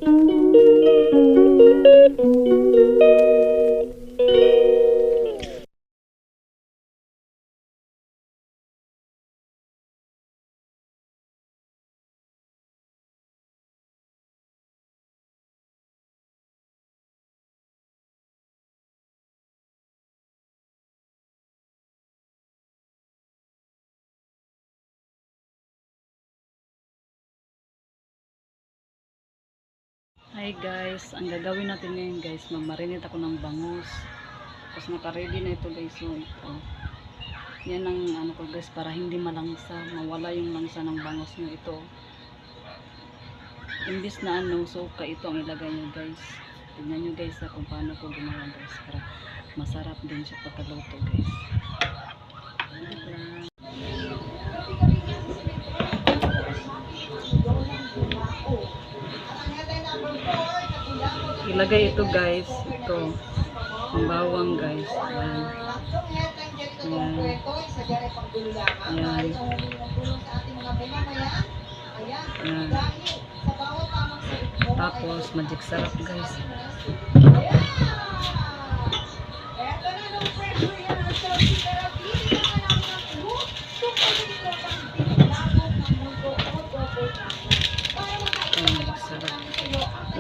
Hi guys, ang gagawin natin ngayon guys, magmarinate ako ng bangus. Tapos naka-ready na ito guys, so ito. Yan ang ano ko guys, para hindi malangsa, mawala yung langsa ng bangus nyo ito. Imbis na ano, suka ito ang ilagay nyo guys. Tignan nyo guys kung paano ko gumawa guys, para masarap din siya pagkaluto guys. Ilagay ito guys, ito ang bawang guys, ayan. Ayan. Ayan. Tapos magic sarap guys.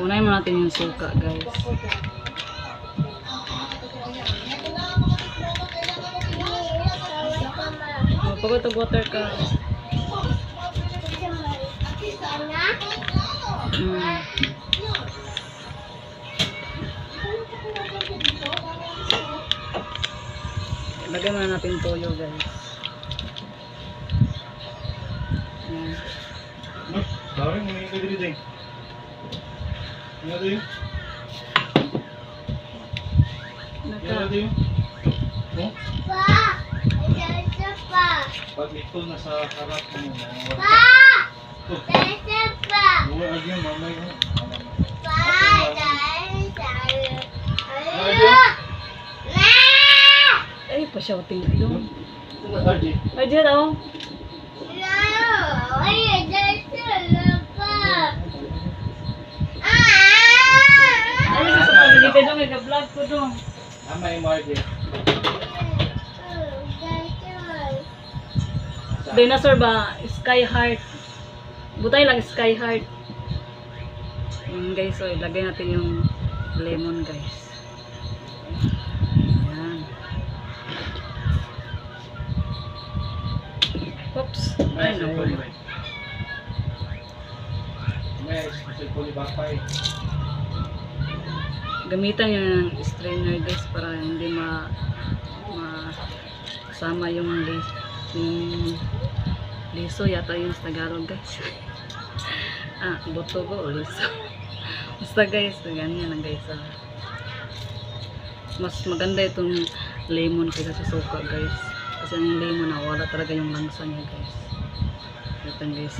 Unahin mo natin yung suka guys. Pagod water ka. Lagay mo na natin toyo guys. Ayan. Sorry, may ikagri din. Ano din? Ano din? Oh? Pa! Ito pa! Pag ito nasa harap mo, Pa! Ito pa! huwag agyan, mamay mo. Pa! Dahil tayo. Ay, pa-shouting ito. Arji. Ay, dyan oh. Ay, dito pa! Ay, sa pag-dito dong, nag-vlog ko dong. Mamay mo, Arji. Dinosaur ba? Sky Heart. Butay lang Sky Heart. Guys, so ilagay natin yung lemon guys. Ayan. Oops. Ay, no. Gamitan nyo ng strainer guys para hindi masama yung liso yata yung sa Tagalog guys. Buto ko o liso. Basta guys, ganyan lang guys. Mas maganda itong lemon kaysa sa suka guys. Kasi ang lemon wala talaga yung langsa niya guys. Ito guys.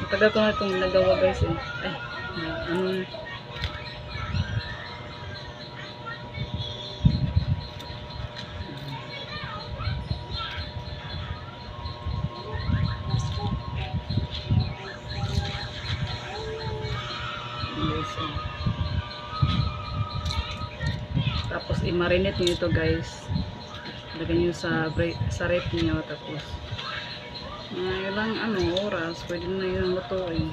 Matagal ko na itong nagawa guys eh. Ay, ano tapos i-marinate nyo ito guys, lagyan nyo sa rep nyo, tapos ilang oras pwede na yung lutuin.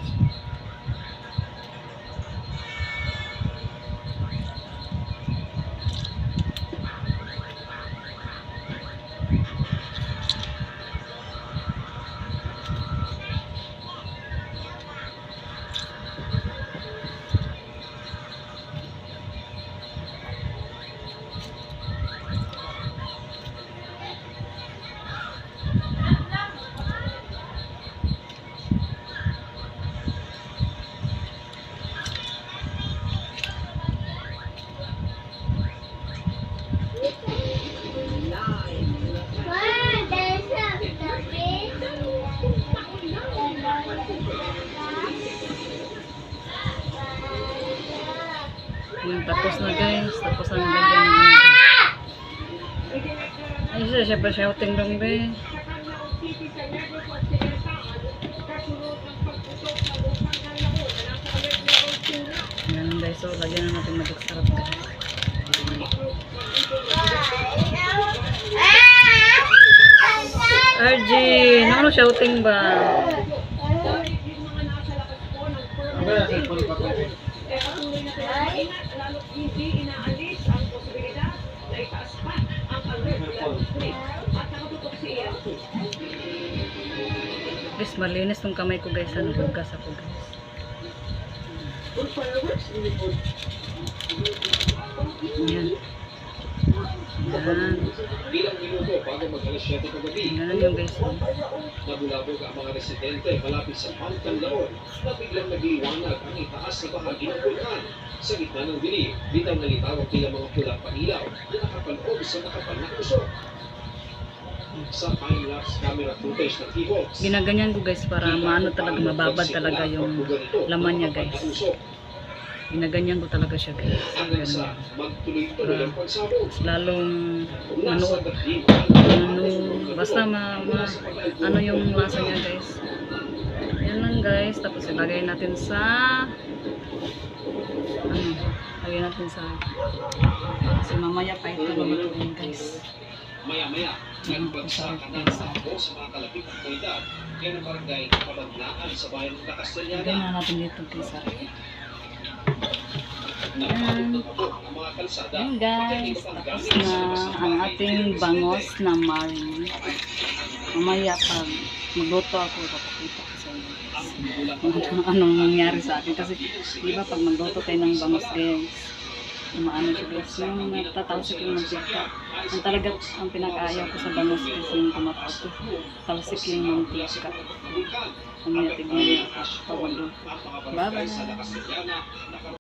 Tapos na guys, tapos ang ganda naman. Ay siya pa shouting lang ba. Yan guys, so lagyan na natin magic sarap guys. Arjin, ano shouting ba? Ano yan, cellphone pa ko? Guys, malinis tong kamay ko guys. Ano hugas ako guys. Yan. Yan. Ilang minuto bago mag-alas 7 kagabi, Ganun yung guys. nabulabog ang mga residente malapit sa Pangkanlaon na biglang nagliwanag ang itaas na bahagi ng bulkan. Sa gitna ng dilim, bitaw na litawag tila mga pulang pailaw na nakapaloob sa makapal na usok. Sa time-lapse camera footage ng T-Box, Ginaganyan ko guys para maano talaga, mababad talaga yung laman niya guys. Ginaganyan ko talaga siya guys. Hanggang Ganun. sa magtuloy-tuloy ang pagsabog. Mas lalong Nasa ano, dahilan basta ano yung lasa niya guys. Yan lang guys. Tapos ilagay natin sa lagay natin sa kasi mamaya pa ito lumatuin guys. Maya-maya, nagbagsak ang ng tao sa mga kalapit ng komunidad kaya ng barangay Kabaglaan sa bayan ng Lagay Castellana. na natin dito guys. Nagpatugtog po ang mga kalsada. Yan guys. Tapos na ang ating bangos na marinade. Mamaya pag magluto ako, papakita ko sa inyo guys. Anong nangyari sa akin. Kasi di ba pag magluto tayo ng bangos guys, maano siya guys, yung natatalsik yung mantika. Ang talaga, ang pinakaayaw ko sa bangos guys, yung tumatalsik. Talsik yung mantika. Mamaya tignan niyo pag magluto. Bye bye.